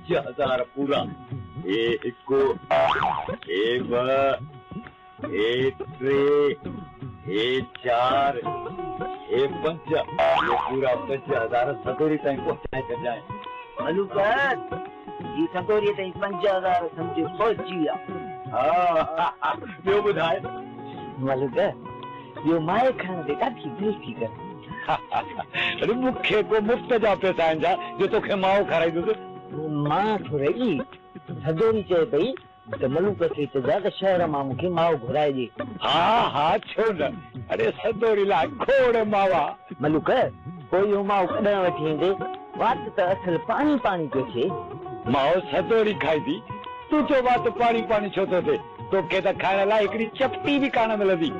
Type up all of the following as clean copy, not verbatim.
50,000 पूरा। एक ट्रे, 4, 5, ये पूरा 50,000 सदोरी ताईं पहुंचाए छॾाए। मलूकत ये सदोरी ताईं 50,000 समझ पहुंची विया। हा ॿियो ॿुधाए। मलूकत यो माए खान ते ॾाढी दिलि थी करे। अरे मूंखे को मुफ़्त जा पैसा आहिनि जो तोखे माओ खाराईंदुसि। मां थोड़ी सदोरी चए पई त मलूकत खे चइजा त शहर मां मूंखे माओ घुराए ॾे। हा छो न। अरे सदोरी लाइ खोड़ मावा। मलूकत कोई यो माओ कॾहिं वठी ईंदे? वात त असल पानी पानी पियो थिए। माओ सदोरी खाईंदी, तूं चओ वात पानी पानी छो थो थिए? तोखे त खाइण लाइ हिकिड़ी चपटी बि कान मिलंदी।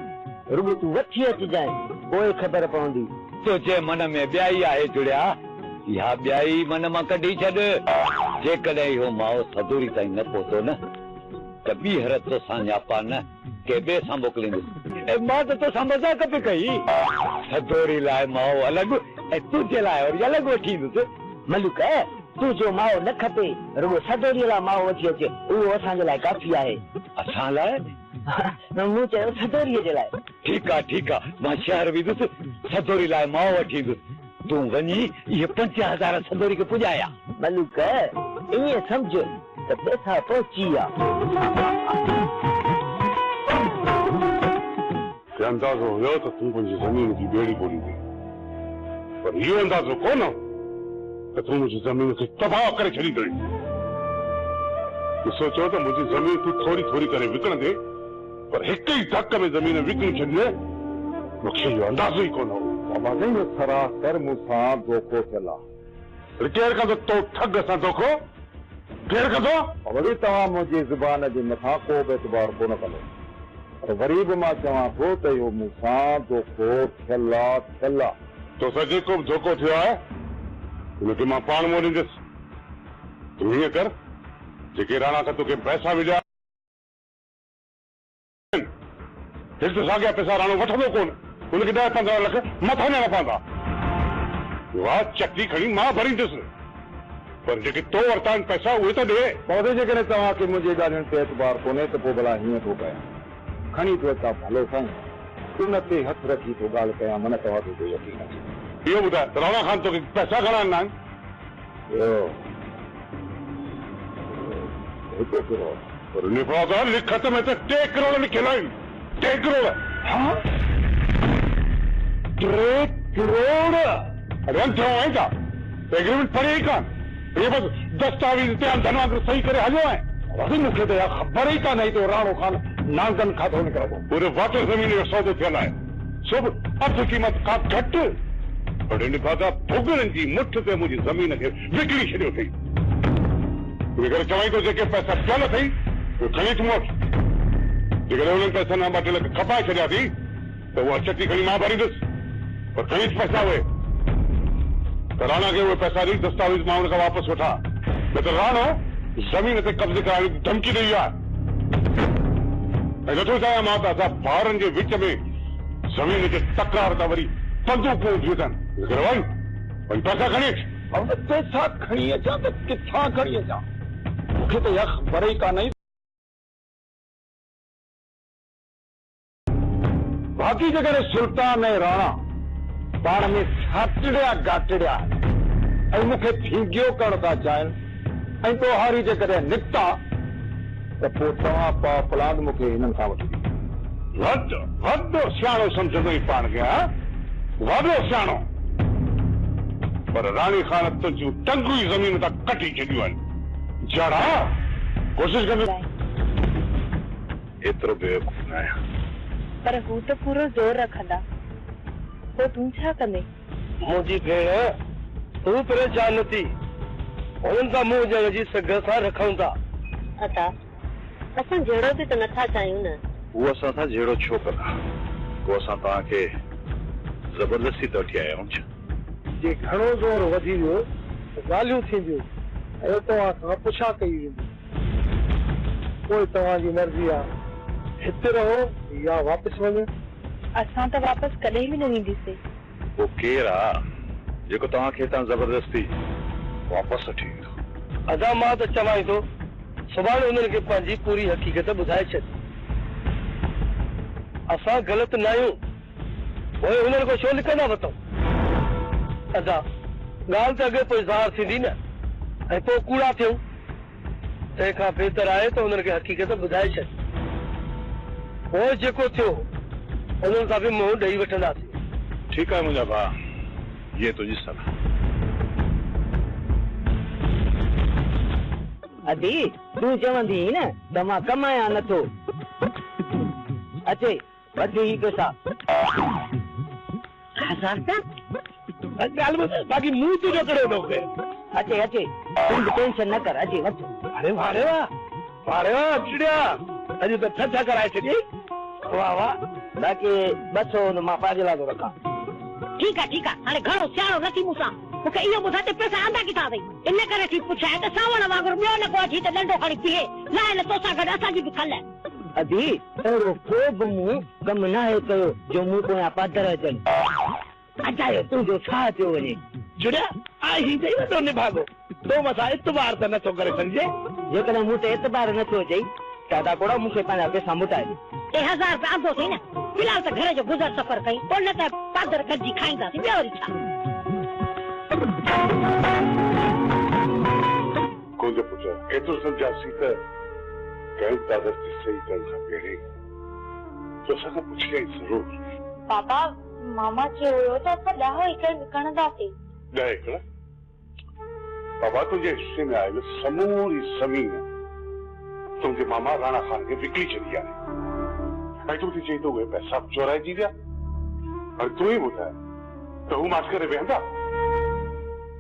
रुगो तूं वठी अचिजांइ, पोइ ख़बर पवंदी। तुंहिंजे मन में ॿियाई आहे जुड़िया, इहा ॿियाई मन मां कढी छॾ। जेकॾहिं इहो माओ सदोरी ताईं न पहुतो न त ॿीहर तोसां न्यापा न के ॿिए सां मोकिलींदुसि। मां त तोसां मज़ाक पई कई। सदोरी लाइ माओ अलॻि ऐं तुंहिंजे लाइ वरी अलॻि वठी ईंदुसि। मलूक तूं जो माओ न खपे, रुगो सदोरीअ लाइ माओ वठी अचे, उहो असांजे लाइ काफ़ी आहे। असां लाइ? मूं चयो सदोरीअ जे लाइ। ठीकु आहे, मां शहर वेंदुसि, सदोरी लाइ माओ वठी ईंदुसि। तूं वञी इहे 50,000 सदोरी खे पुॼाया। मलूक ईअं सम्झ त पैसा पहुची विया। अंदाज़ो हुयो त तूं मुंहिंजी ज़मीन जी ॿेड़ी ॿोड़ींदी, पर इहो अंदाज़ो कोन त तूं मुंहिंजी ज़मीन खे तबाह करे छॾींदड़ी। तूं सोचो त मुंहिंजी ज़मीन तूं थोरी थोरी करे विकिणंदे, पर हिक ई धक में ज़मीन विकिणी छॾींदे। मूंखे इहो अंदाज़ो ई कोन हो। बाबा जी में सरासर मूंसां धोखो थियल आहे। केरु कंदो तो ठग सां धोखो? केरु कंदो? वरी तव्हां मुंहिंजी ज़ुबान जे मथां को बि एतबार कोन कंदो, पर वरी बि मां चवां थो त इहो मूंसां धोखो थियल आहे। तोसां जेको बि धोखो थियो आहे उनखे मां पाण मोड़ींदुसि। तूं हीअं कर, जेके राणा खां तोखे पैसा मिलिया हिकु साॻिया पैसा राणो वठंदो कोन, उनखे 10-15 लख मथां न पवंदा। वाह चक्री खणी मां भरींदुसि, पर जेके तो वरिता आहिनि पैसा उहे त ॾे। पौधे जेकॾहिं तव्हांखे मुंहिंजी ॻाल्हियुनि ते एतबार कोन्हे त पोइ भला हीअं थो कयां, खणी थो अचां भलो साईं, उन ते हथु रखी थो ॻाल्हि कयां, मन तव्हांखे कोई यकीन अचे। इहो ॿुधाए त राणा खान तोखे पैसा घणा ॾिना आहिनि? 1 करोड़। पर निफाज़ा लिखत में त 3 करोड़ लिखियल आहिनि। 3 करोड़? हाँ 3 करोड़? अरे अंधो आहीं छा? एग्रीमेंट पढ़ी ई कान? ये बस दस्तावेज़ ते धनवान सही करे हलियो आहे। वरी मूंखे त यार ख़बर ई कान त राणो खान नांगन खातो निकिरंदो। पूरे वाटर ज़मीन जो सौदो थियल आहे, सभु अधु क़ीमत खां घटि। पर निफाज़ा भुगड़नि जी मुठ ते मुंहिंजी ज़मीन खे विकिणी छॾियो अथई। इन करे चवां थो जेके पैसा पियल अथई उहे खणी तूं वठि। जेकॾहिं उन्हनि पैसनि मां 2 लख खपाए छॾिया थी त उहा चटी खणी मां भरींदुसि, पर खणी पैसा उहे त राणा खे उहे पैसा ॾेई दस्तावेज़ मां हुन खां वापसि वठां, न त राणो ज़मीन ते कब्ज़े कराइण जी धमकी ॾेई आहे। ऐं नथो चाहियां मां त असां भाउरनि जे विच में ज़मीन जे तकरार तां वरी बंदूकूं थियूं अथनि। वञी पैसा खणी अच। पैसा खणी अचां त किथां खणी अचां? मूंखे त यार ख़बर ई कान्हे। बाक़ी जेकॾहिं सुल्तान ऐं राणा पाण में साटड़िया गाटड़िया ऐं मूंखे थींगियो करणु था चाहिनि ऐं पोइ हारी जेकॾहिं निकिता त पोइ तव्हां फलांद मूंखे हिननि खां वठी वॾो सियाणो सम्झंदो ई पाण खे, वॾो सियाणो। पर राणी खान तुंहिंजूं टंगूं ई ज़मीन तां कटी छॾियूं आहिनि। जड़ा कोशिशि कंदो एतिरो बेवकूफ़ न आहियां, पर हू त पूरो ज़ोर रखंदा। पोइ तूं छा कंदे? मुंहिंजी भेण तूं परेशान न थी, उन्हनि सां मुंहुं ॼण जी सघ सां रखूं था। असां जहिड़ो बि त नथा चाहियूं न। उहो असां सां जहिड़ो छो कंदा? पोइ असां तव्हांखे ज़बरदस्ती त वठी आया आहियूं छा? जे घणो ज़ोर वधी वियो त ॻाल्हियूं थींदियूं ऐं तव्हां खां पुछा कई वेंदी। पोइ तव्हांजी मर्ज़ी आहे, हिते रहो या वापसि वञो। असां त वापसि कॾहिं बि न ईंदासीं। पोइ केरु आहे जेको तव्हांखे हितां ज़बरदस्ती वापसि वठी ईंदो? अदा मां त चवां थो सुभाणे उन्हनि खे पंहिंजी पूरी हक़ीक़त ॿुधाए छॾ। असां ग़लति न आहियूं, पोइ उन्हनि खां छो लिकंदा वठूं? अदा ॻाल्हि त अॻे पोइ ज़ाहिर थींदी न, ऐं पोइ कूड़ा थियूं। तंहिंखां बहितर आहे त उन्हनि खे हक़ीक़त ॿुधाए छॾ। पोइ जेको थियो उन्हनि सां बि मुंहुं ॾेई वठंदासीं। ठीकु आहे मुंहिंजा भाउ, ये तुंहिंजी सलाह। अदी तूं चवंदी न त मां कमाया नथो। अचे वधी पैसा 1000 बाक़ी मुंहुं तुंहिंजो कहिड़ो थो थिए? अचे अचे तूं टेंशन न कर, अचे वठ। अरे वाह चिड़िया, अॼु त छा कराए छॾी। वाह वाह। बाक़ी 200 मां पंहिंजे लाइ थो रखां। ठीक है हाणे घणो सियाणो नथी मूंसां, मूंखे इहो ॿुधाए त पैसा आंदा किथां अथई? इन करे थी पुछाए त सावण वांगुरु ॿियो न को अची त डंडो खणी पीए लाइ न तोसां गॾु असांजी बि खल। अदी अहिड़ो को बि मूं कमु न आहे कयो जो मूं पोयां पादर अचनि। अचायो तुंहिंजो छा थियो वञे? चिड़िया आई चई वॾो निभागो, तो मथां एतबार त नथो करे सघिजे। जेकॾहिं मूं ते एतबार नथो अचई दादा कोड़ा मूंखे पंहिंजा पैसा मोटाए ॾे। 1000 रुपया आंदो थी न, फिलहाल त घर जो गुज़र सफ़र कई, पोइ न त पादर गॾिजी खाईंदासीं, ॿियो वरी छा? मुंहिंजो पुटु केतिरो सम्झासीं त कंहिं दादर ते सही करण खां पहिरीं तो असांखां पुछी ज़रूर। पापा मामा चयो हुयो त असां 10 एकड़ विकणंदासीं। 10 एकड़? बाबा तुंहिंजे हिस्से में आयल समूरी ज़मीन तुंहिंजे मामा राणा खान खे विकिणी छॾी आहे। ऐं तूं चई त उहे पैसा चोराइजी विया। हाणे तूं ई ॿुधाए त हू माठ करे वेहंदा?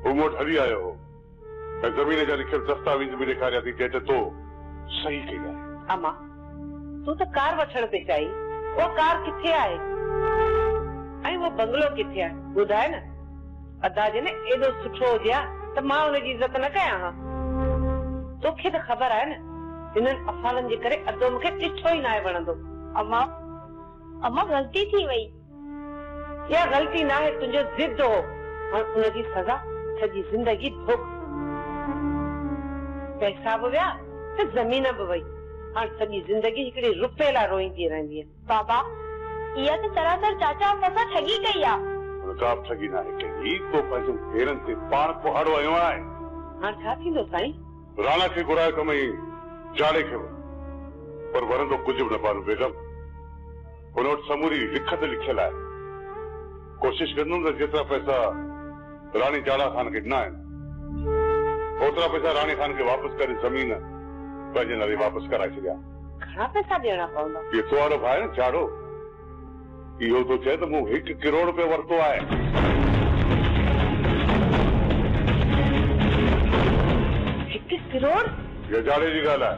हू मूं वटि हली आयो हो ऐं ज़मीन जा लिखियल दस्तावेज़ बि ॾेखारिया थी चए त तो सही कई आहे। अम्मा तूं त कार वठण पे चाही, उहा कार किथे आहे ऐं उहो बंगलो किथे आहे ॿुधाए न। अदा जे न एॾो सुठो हुजे हा त मां हुनजी इज़त न कयां हा। तोखे त ख़बर आहे न हिननि अफ़ालनि जे करे अदो मूंखे ॾिठो ई न आहे वणंदो। अम्मा ग़लती थी वई। इहा ग़लती न आहे, तुंहिंजो ज़िद हो। हाणे उनजी सज़ा सॼी ज़िंदगी भोग। पैसा बि विया त ज़मीन बि वई, हाणे सॼी ज़िंदगी हिकिड़ी रुपए लाइ रोईंदी रहंदी आहे। बाबा इहा त सरासर चाचा असां ठगी कई आहे। का ठगी न आहे कई, तो पंहिंजनि पेरनि ते पाण कुहाड़ो आयो आहे। हाणे छा थींदो साईं? राणा खे घुराए कमई जाड़े खे पर वरंदो कुझु बि न पानो बेगम। हुन वटि समूरी लिखत लिखियल आहे। कोशिशि कंदुमि त जेतिरा पैसा राणी जाड़ा खान खे ॾिना आहिनि ओतिरा पैसा राणी खान खे वापसि करे ज़मीन पंहिंजे नाले वापसि कराए छॾिया। घणा पैसा ॾियणा पवंदा? इहो तो वारो भाउ आहे न जाड़ो, इहो तो चए त मूं 1 करोड़ रुपयो वरितो आहे। 1 करोड़? इहा जाड़े जी ॻाल्हि आहे।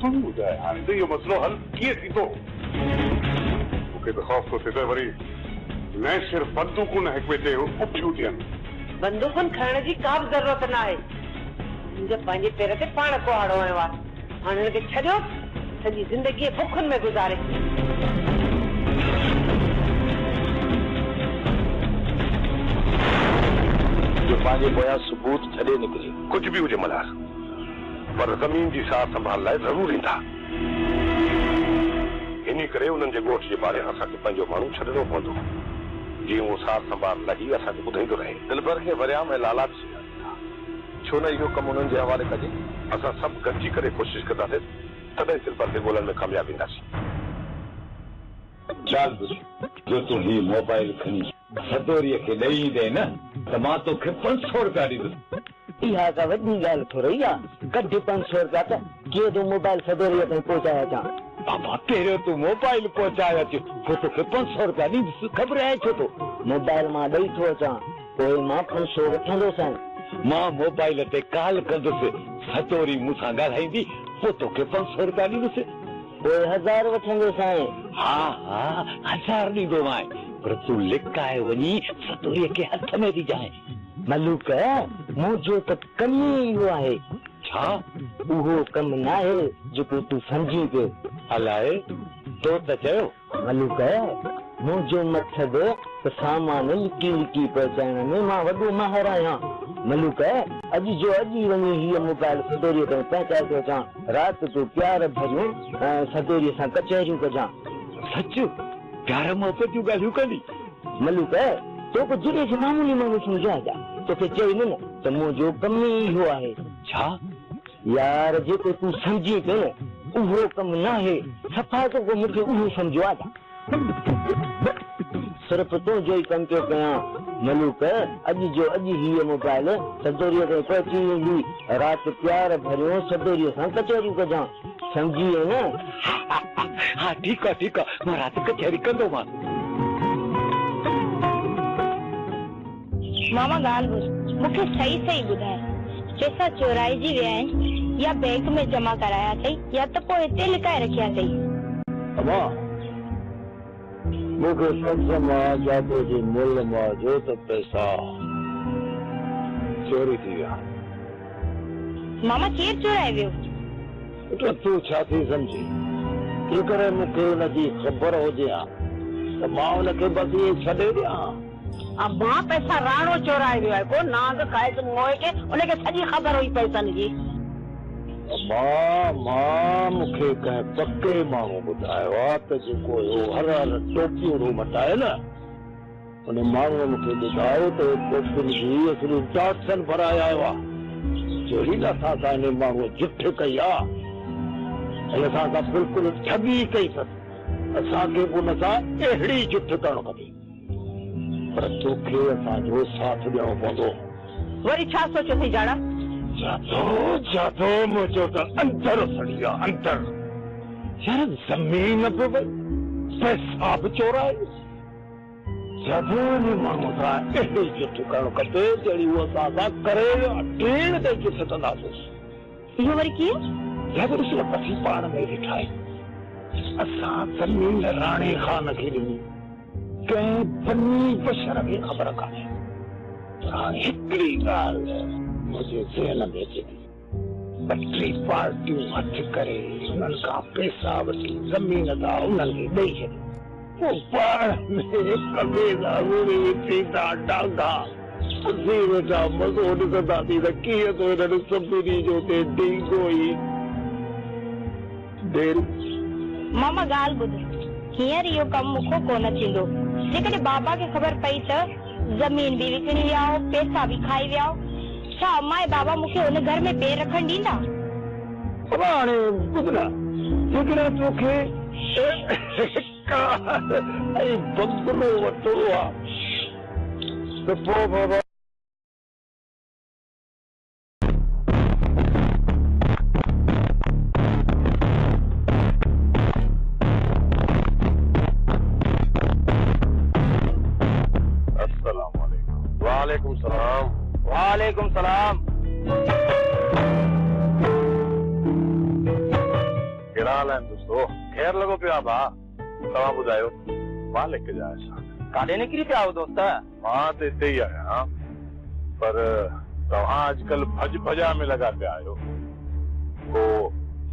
तूं ॿुधाए हाणे त इहो मसइलो हल कीअं थींदो? मूंखे त ख़ौफ़ थो थिए त वरी न सिर्फ़ बंदूकूं न हिक ॿिए ते उथियूं थियनि। बंदूकनि खणण जी का बि ज़रूरत न आहे। मुंहिंजे पंहिंजे पेर ते पाण कुहाड़ो आयो आहे। हाणे हिनखे छॾियो सॼी ज़िंदगी भुखनि में गुज़ारे। जो पंहिंजे पोयां सबूत छॾे निकिरे कुझु बि हुजे मल्हार, पर ज़मीन जी सार संभाल लाइ ज़रूर ईंदा। इन करे उन्हनि जे ॻोठ जे बारे असांखे पंहिंजो माण्हू छॾिणो पवंदो, जीअं उहो सार संभाल लही असांखे ॿुधाईंदो रहे। दिलबर खे वरियाम ऐं लालाच छो न इहो कमु उन्हनि जे हवाले कजे? असां सभु गॾिजी करे कोशिशि कंदासीं, तॾहिं दिलबर खे ॻोल्हण में कामयाबी ईंदासीं। जो तूं ही मोबाइल खणी सदोरीअ खे ॾेई ॾे न त मां तोखे 500 रुपया ॾींदुसि। इहा का वॾी ॻाल्हि थोरी आहे। कढ 500 रुपया त कीअं तूं मोबाइल सदोरीअ ताईं पहुचाए अचां? बाबा पहिरियों तूं मोबाइल पहुचाए अच, पोइ तोखे 500 रुपया ॾींदुसि। ख़बर आहे छो तो मोबाइल मां ॾेई थो अचां, पोइ मां 500 वठंदुसि। मां मोबाइल ते कॉल कंदुसि, सदोरी मूंसां ॻाल्हाईंदी, पोइ तोखे 500 रुपया ॾींदुसि। पोइ 1000 वठंदुसि। हा 1000 ॾींदोमांइ, पर तूं लिकाए वञी सदोरीअ खे हथ में ॾिजांइ। मलूक मुंहिंजो त कम ई इहो आहे। छा? उहो कमु न आहे जेको तूं सम्झी पियो। अलाए तो त चयो। मलूक मुंहिंजो मक़सदु त सामान लिकी लिकी पहुचाइण में मां वॾो माहिर आहियां। मलूक अॼु जो अॼु ई वञी हीअ मोबाइल सदोरीअ ताईं पहुचाए थो अचां। राति तूं प्यार भरियूं ऐं सदोरीअ सां कचहरियूं कजां। सच प्यार मोहबत जूं ॻाल्हियूं कंदी? मलूक तोखे जॾहिं खे मामूली माण्हू सम्झाइजा तोखे चई न त मुंहिंजो कम ई इहो आहे। छा यार जेको तूं सम्झी पियो न उहो कमु न आहे। सफ़ा तोखे मूंखे उहो सम्झो आहे। सिर्फ़ तुंहिंजो ई कमु पियो कयां। मलूक अॼु जो अॼु हीअ मोबाइल सदोरीअ ताईं पहुची वेंदी। राति प्यार भरियो सदोरीअ सां कचहरियूं कजां। सम्झी वई न? हा ठीकु आहे मां राति कचहरी कंदोमांसि। मामा ॻाल्हि ॿुध, मूंखे सही ॿुधाए पैसा चोराइजी विया आहिनि या बैंक में जमा कराया अथई या त पोइ हिते लिकाए रखिया अथई? अमा मूंखे समुझ मां जादू जी मुल मां जो त पैसा चोरी थी विया। मामा केरु चोराए वियो? त तूं छा थी सम्झी? जेकर मूंखे हुनजी ख़बर हुजे हा त मां हुनखे बसि इहे छॾे ॾियां। मां पैसा राणो चोराए वियो आहे। को नांग खाए त मोए खे उनखे सॼी ख़बर हुई पैसनि जी। मां मूंखे कंहिं पके माण्हू ॿुधायो आहे त जेको हर टोपियूं रो मटाए न उन माण्हूअ मूंखे ॿुधायो त टोपियुनि जी असली टाटसन भराए आयो आहे। जहिड़ी न असां सां हिन माण्हूअ झुठ कई आहे ऐं असां सां बिल्कुलु ठगी कई अथसि। असांखे बि हुन सां अहिड़ी झुठ करणु खपे। पर तोखे असांजो साथ ॾियणो पवंदो। वरी छा सोचो थी जाड़ा? जादो मुंहिंजो त अंदर सड़ी वियो अंदर। यार ज़मीन बि पैसा बि चोराए। जादो माण्हू सां अहिड़ी झुठ करणु खपे जहिड़ी उहो असां सां करे टेड़ ते झुठ कंदासीं। इहो वरी कीअं? जादो ॾिस असीं पाण में ॾिठा आहिनि। असां ज़मीन राणे खान खे ॾिनी कंहिं बनी बशर खे ख़बर कान्हे। हाणे हिकिड़ी ॻाल्हि मुंहिंजे ज़हन में अचे थी। 2 पार्टियूं हथ करे उन्हनि खां पैसा वठी ज़मीन था उन्हनि खे ॾेई छॾियो। पोइ पाण में कमेला उड़ी थींदा डांगा असीं वेठा मज़ो ॾिसंदासीं त कीअं थो हिननि सभिनी जो ते डींगो ई देर। मामा ॻाल्हि ॿुध, हींअर इहो कमु मूंखो कोन थींदो। जेकॾहिं बाबा खे ख़बर पई त ज़मीन बि विकिणी विया हो पैसा बि खाई विया हो, छा अम्मा ऐं बाबा मूंखे हुन घर में पेर रखण ॾींदा? हाणे ॿुध न जेकॾहिं तोखे ऐं बंगलो वठिणो आहे त पोइ बाबा वालेकुम सलाम। कहिड़ा हाल आहिनि दोस्तो? ख़ैर लॻो पियो आहे भाउ। तव्हां ॿुधायो मां लिख जाए काॾे निकिरी पिया आहियो दोस्त? मां त हिते ई आहियां पर तव्हां अॼुकल्ह भॼा में लॻा पिया आहियो। को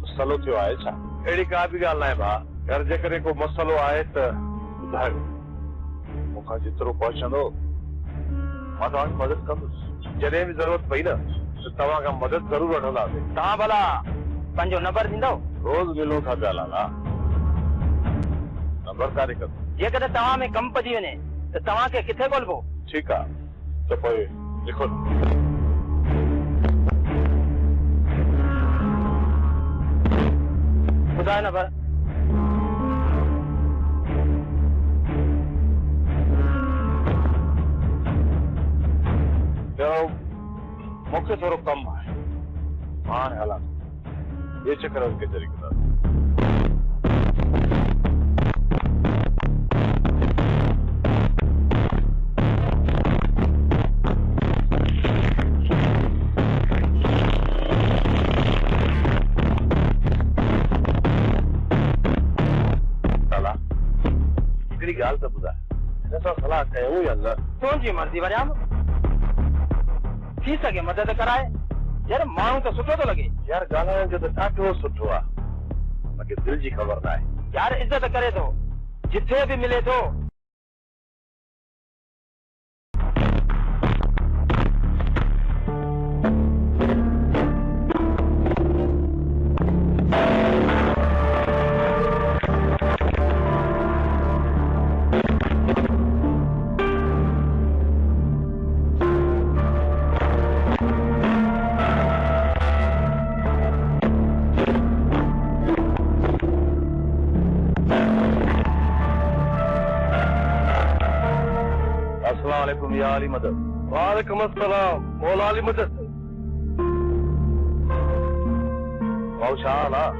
मसलो थियो आहे छा? अहिड़ी का बि ॻाल्हि न आहे भाउ। घर जे करे को मसलो आहे त ॿुधायो। मूंखां जेतिरो पहुचंदो मां तव्हांजी मदद कंदुसि। जॾहिं बि ज़रूरत पई न त तव्हां खां मदद ज़रूर वठंदासीं। तव्हां भला पंहिंजो नंबर ॾींदव? रोज़ मिलूं था पिया लाला। नंबर काॾे कंदो? जेकॾहिं तव्हां में कमु पइजी वञे त तव्हांखे किथे ॻोल्हिबो? ठीकु आहे त पोइ लिखो। ॿुधायो नंबर। मूंखे थोरो कमु आहे हाणे हलां ॿिए चकर के ज़रिए हिकिड़ी ॻाल्हि त ॿुधाए हिन सां सलाह कयूं या न? तुंहिंजी मर्ज़ी वञा थी सके मदद कराए। यार माण्हू त सुठो थो लॻे। यार ॻाल्हाइण जो त ॾाढो सुठो आहे। मूंखे दिलि जी ख़बर न आहे। यार इज़त करे थो जिथे बि मिले थो। अस्सलाम या अली मदद। वालेकुम अस्सलाम मौला अली मदद। भाऊ छा हाल आहे?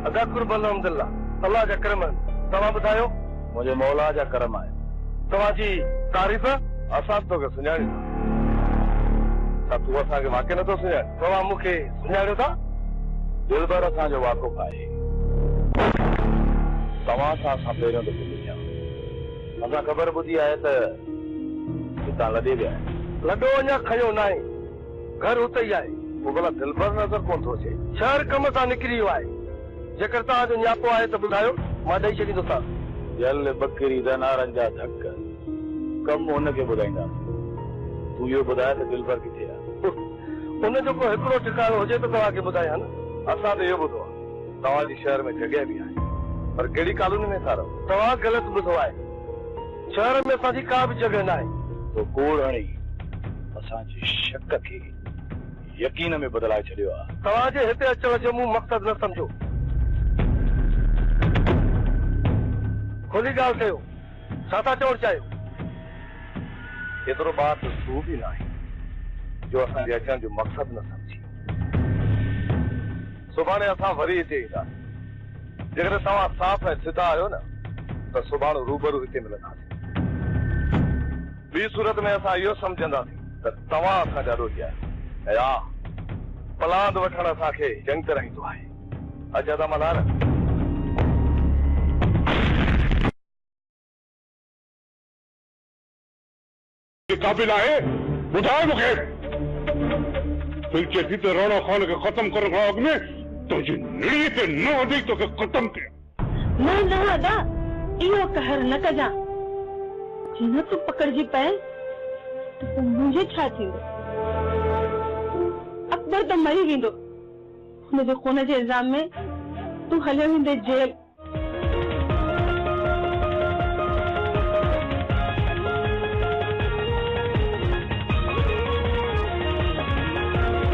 अदा कुर्बन अल्हम्दुलिल्लाह अल्लाह जा करम आहिनि। तव्हां ॿुधायो? मुंहिंजे मौला जा करम आहे। तव्हांजी तारीफ़? असां तोखे सुञाणींदा। छा तूं असांखे वाक़ई नथो सुञाणे? तव्हां मूंखे सुञाणियो था? दिलबर असांजो वाक़ुफ़ आहे। तव्हां सां असां पहिरियों दफ़ो मिलिया। असां ख़बर ॿुधी आहे त हितां लॾे विया आहिनि। लॾो अञा खयो न आहे, घर उते ई आहे। पोइ भला दिलबर नज़र कोन थो अचे। शहर कम सां निकिरी वियो आहे। जेकर तव्हांजो न्यापो आहे त ॿुधायो, मां ॾेई छॾींदोसांसि। जल बकरी दनारनि जा धक कमु हुनखे ॿुधाईंदासीं। तूं इहो ॿुधाए त दिलबर किथे आहे? हुनजो को हिकिड़ो ठिकाणो हुजे त तव्हांखे ॿुधायां न। असां त इहो ॿुधो आहे तव्हांजे शहर में जॻह बि आहे, पर कहिड़ी कॉलोनी में था रहो? तव्हां ग़लति ॿुधो आहे। शहर में असांजी का बि जॻह न आहे। तो कूड़ हणी असांजी शक खे यकीन में बदिलाए छॾियो आहे। तव्हांजे हिते अचण जो मूं मक़सदु न सम्झो। खुली ॻाल्हि कयो, छा था चवणु चाहियो? एतिरो बात तूं बि न आहे जो असांजे अचण जो मक़सदु न सम्झी। सुभाणे असां वरी हिते ईंदासीं। जेकर तव्हां साफ़ ऐं सिधा आहियो न त सुभाणे रूबरू हिते मिलंदासीं। ॿी सूरत में असां इहो सम्झंदासीं त तव्हां असांजा ॾोही आहियो ऐं हा पलांद वठणु असांखे जंग कराईंदो आहे। अॼु अदा मल्हार क़ाबिल आहे? ॿुधाए मूंखे। तुंहिंजी चेती त राणा ख़ान खे ख़तम करण खां अॻु में तुंहिंजी निड़ीअ ते न वधी तोखे ख़तम कयां। न न अदा इहो कहर न कजां। न तूं पकड़जी पए त पोइ मुंहिंजे छा थींदो? अकबर त मरी वेंदो। हुनजे खून जे इल्ज़ाम में तूं हलियो वेंदे जेल।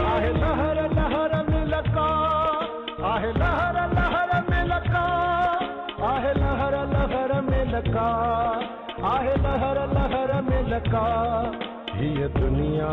आहे लहर लहर में लका, आहे लहर लहर में लका, आहे लहर लहर में लका, आहे लहर लहर में लका। ये दुनिया